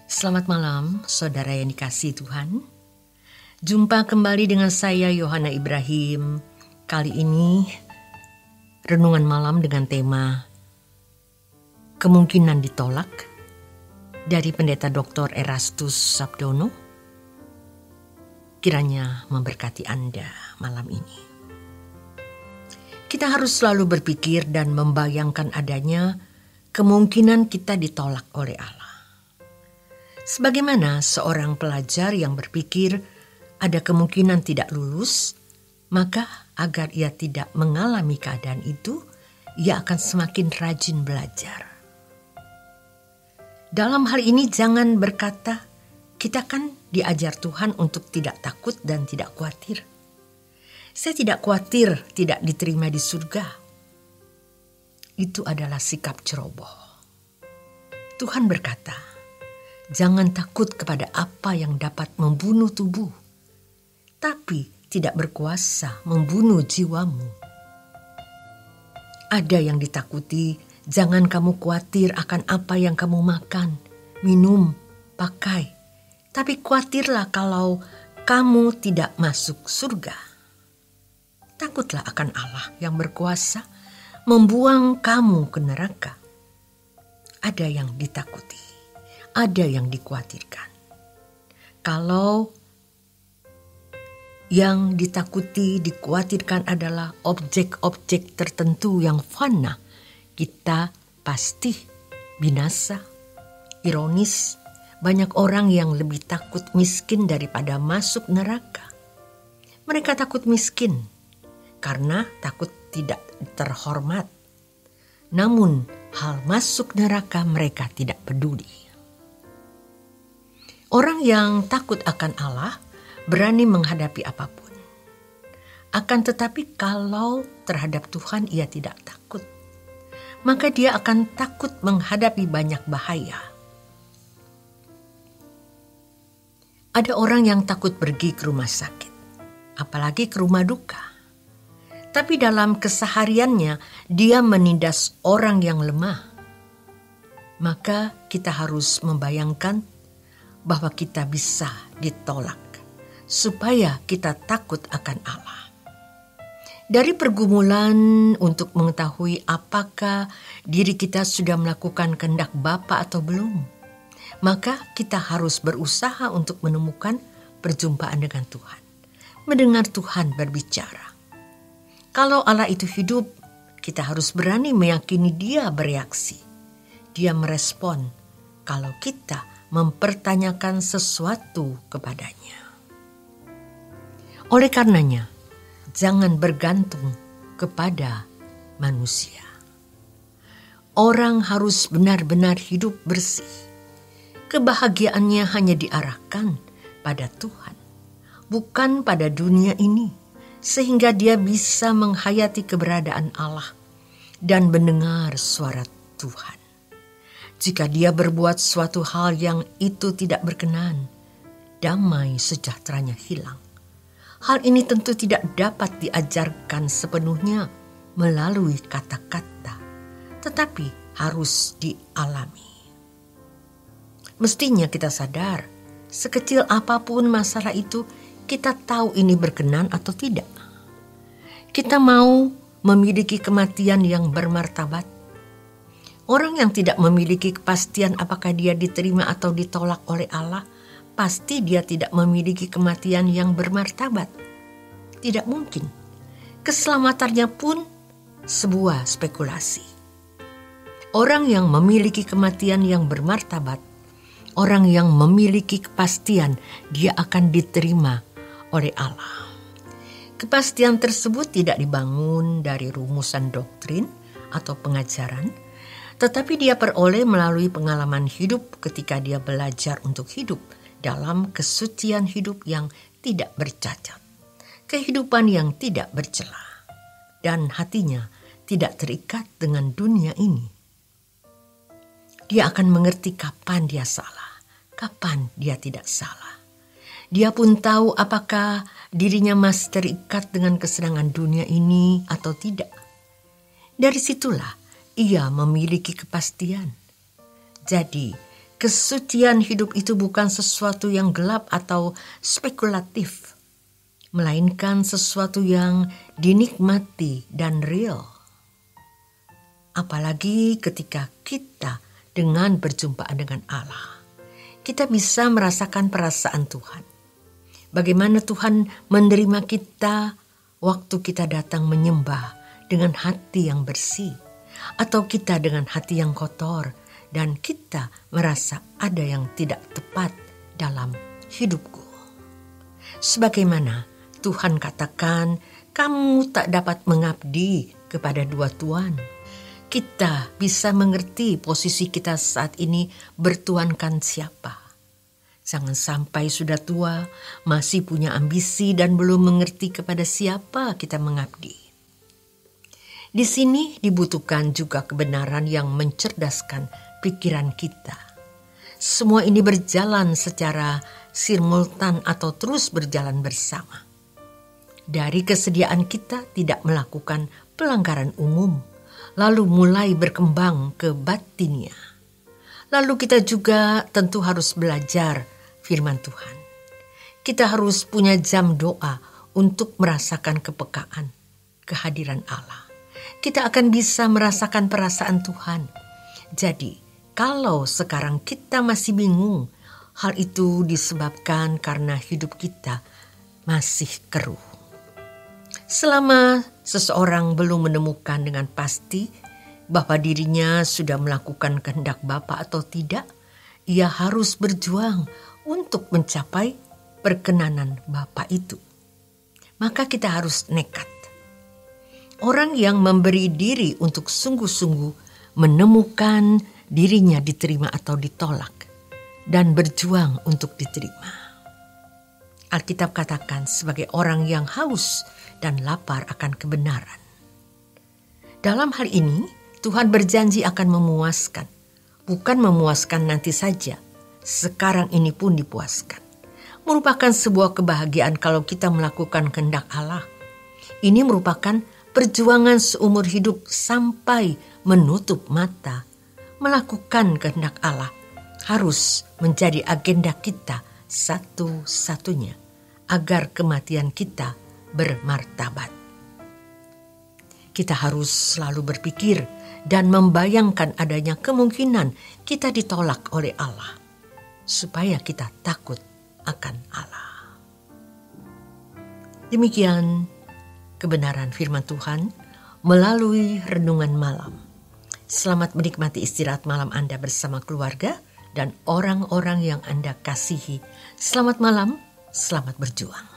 Selamat malam, saudara yang dikasihi Tuhan. Jumpa kembali dengan saya, Yohana Ibrahim. Kali ini, renungan malam dengan tema Kemungkinan Ditolak dari Pendeta Dr. Erastus Sabdono. Kiranya memberkati Anda malam ini. Kita harus selalu berpikir dan membayangkan adanya kemungkinan kita ditolak oleh Allah. Sebagaimana seorang pelajar yang berpikir ada kemungkinan tidak lulus, maka agar ia tidak mengalami keadaan itu, ia akan semakin rajin belajar. Dalam hal ini jangan berkata, kita kan diajar Tuhan untuk tidak takut dan tidak khawatir. Saya tidak khawatir tidak diterima di surga. Itu adalah sikap ceroboh. Tuhan berkata, jangan takut kepada apa yang dapat membunuh tubuh, tapi tidak berkuasa membunuh jiwamu. Ada yang ditakuti, jangan kamu khawatir akan apa yang kamu makan, minum, pakai. Tapi khawatirlah kalau kamu tidak masuk surga. Takutlah akan Allah yang berkuasa membuang kamu ke neraka. Ada yang ditakuti, ada yang dikhawatirkan. Kalau yang ditakuti, dikhawatirkan adalah objek-objek tertentu yang fana, kita pasti binasa. Ironis, banyak orang yang lebih takut miskin daripada masuk neraka. Mereka takut miskin karena takut tidak terhormat. Namun, hal masuk neraka mereka tidak peduli. Orang yang takut akan Allah berani menghadapi apapun. Akan tetapi kalau terhadap Tuhan ia tidak takut, maka dia akan takut menghadapi banyak bahaya. Ada orang yang takut pergi ke rumah sakit, apalagi ke rumah duka. Tapi dalam kesehariannya dia menindas orang yang lemah. Maka kita harus membayangkan bahwa kita bisa ditolak supaya kita takut akan Allah. Dari pergumulan untuk mengetahui apakah diri kita sudah melakukan kehendak Bapa atau belum, maka kita harus berusaha untuk menemukan perjumpaan dengan Tuhan, mendengar Tuhan berbicara. Kalau Allah itu hidup, kita harus berani meyakini Dia bereaksi. Dia merespon kalau kita mempertanyakan sesuatu kepadanya. Oleh karenanya, jangan bergantung kepada manusia. Orang harus benar-benar hidup bersih. Kebahagiaannya hanya diarahkan pada Tuhan, bukan pada dunia ini, sehingga dia bisa menghayati keberadaan Allah dan mendengar suara Tuhan. Jika dia berbuat suatu hal yang itu tidak berkenan, damai sejahteranya hilang. Hal ini tentu tidak dapat diajarkan sepenuhnya melalui kata-kata, tetapi harus dialami. Mestinya kita sadar, sekecil apapun masalah itu, kita tahu ini berkenan atau tidak. Kita mau memiliki kematian yang bermartabat. Orang yang tidak memiliki kepastian apakah dia diterima atau ditolak oleh Allah, pasti dia tidak memiliki kematian yang bermartabat. Tidak mungkin. Keselamatannya pun sebuah spekulasi. Orang yang memiliki kematian yang bermartabat, orang yang memiliki kepastian, dia akan diterima oleh Allah. Kepastian tersebut tidak dibangun dari rumusan doktrin atau pengajaran, tetapi dia peroleh melalui pengalaman hidup ketika dia belajar untuk hidup dalam kesucian hidup yang tidak bercacat, kehidupan yang tidak bercela, dan hatinya tidak terikat dengan dunia ini. Dia akan mengerti kapan dia salah, kapan dia tidak salah. Dia pun tahu apakah dirinya masih terikat dengan kesenangan dunia ini atau tidak. Dari situlah ia memiliki kepastian. Jadi Kesucian hidup itu bukan sesuatu yang gelap atau spekulatif, melainkan sesuatu yang dinikmati dan real. Apalagi ketika kita dengan berjumpa dengan Allah, kita bisa merasakan perasaan Tuhan. Bagaimana Tuhan menerima kita waktu kita datang menyembah dengan hati yang bersih, atau kita dengan hati yang kotor, dan kita merasa ada yang tidak tepat dalam hidupku. Sebagaimana Tuhan katakan, kamu tak dapat mengabdi kepada dua tuan. Kita bisa mengerti posisi kita saat ini bertuankan siapa. Jangan sampai sudah tua, masih punya ambisi dan belum mengerti kepada siapa kita mengabdi. Di sini dibutuhkan juga kebenaran yang mencerdaskan pikiran kita. Semua ini berjalan secara simultan atau terus berjalan bersama. Dari kesediaan kita tidak melakukan pelanggaran umum, lalu mulai berkembang ke batinnya. Lalu kita juga tentu harus belajar firman Tuhan. Kita harus punya jam doa untuk merasakan kepekaan, kehadiran Allah. Kita akan bisa merasakan perasaan Tuhan. Jadi, kalau sekarang kita masih bingung, hal itu disebabkan karena hidup kita masih keruh. Selama seseorang belum menemukan dengan pasti bahwa dirinya sudah melakukan kehendak Bapa atau tidak, ia harus berjuang untuk mencapai perkenanan Bapa itu. Maka kita harus nekat. Orang yang memberi diri untuk sungguh-sungguh menemukan dirinya diterima atau ditolak dan berjuang untuk diterima. Alkitab katakan sebagai orang yang haus dan lapar akan kebenaran. Dalam hal ini, Tuhan berjanji akan memuaskan. Bukan memuaskan nanti saja, sekarang ini pun dipuaskan. Merupakan sebuah kebahagiaan kalau kita melakukan kehendak Allah. Ini merupakan perjuangan seumur hidup sampai menutup mata. Melakukan kehendak Allah harus menjadi agenda kita satu-satunya agar kematian kita bermartabat. Kita harus selalu berpikir dan membayangkan adanya kemungkinan kita ditolak oleh Allah supaya kita takut akan Allah. Demikian kebenaran firman Tuhan melalui renungan malam. Selamat menikmati istirahat malam Anda bersama keluarga dan orang-orang yang Anda kasihi. Selamat malam, selamat berjuang.